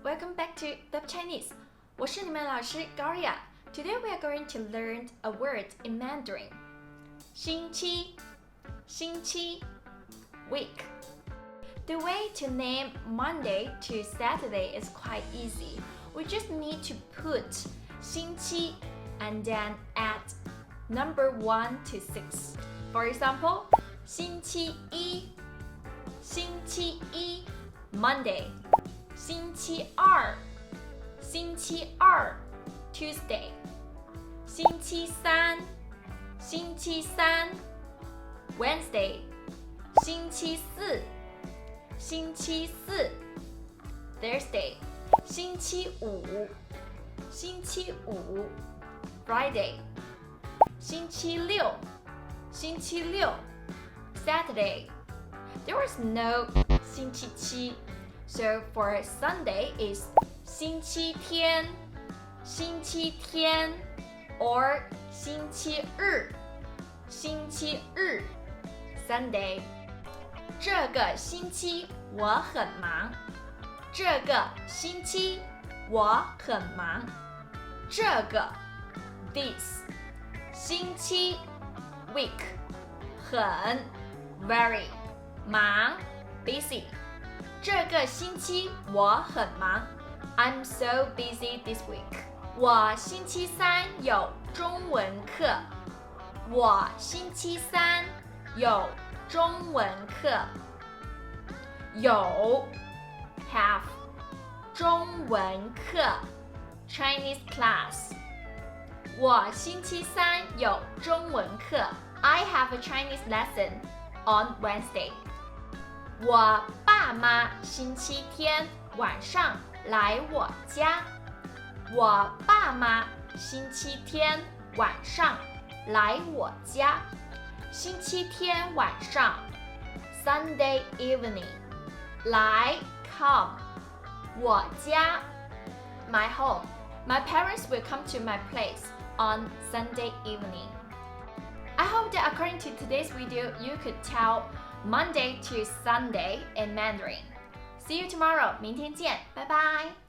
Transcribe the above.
welcome back to The Chinese. 我是你们老师 Gloria. Today we are going to learn a word in Mandarin. 星期 week. The way to name Monday to Saturday is quite easy. We just need to put 星期 and then add number 1 to 6. For example, 星期一 Monday. 星期二 Tuesday. 星期三 Wednesday. 星期四 Thursday. 星期五 Friday. 星期六 Saturday. There is no 星期七, so for Sunday is 星期天 or 星期日 Sunday. 这个星期我很忙。这个星期我很忙。这个 this 星期 week 很 very 忙 busy. 这个星期我很忙。I'm so busy this week. 我星期三有中文课。我星期三有中文课。有 have 中文课 Chinese class. 我星期三有中文课。I have a Chinese lesson on Wednesday. 我爸妈星期天晚上来我家。我爸妈星期天晚上来我家。星期天晚上 Sunday evening. 来 come. 我家 my home. My parents will come to my place on Sunday evening. I hope that according to today's video, you could tell Monday to Sunday in Mandarin. See you tomorrow. 明天见，拜拜。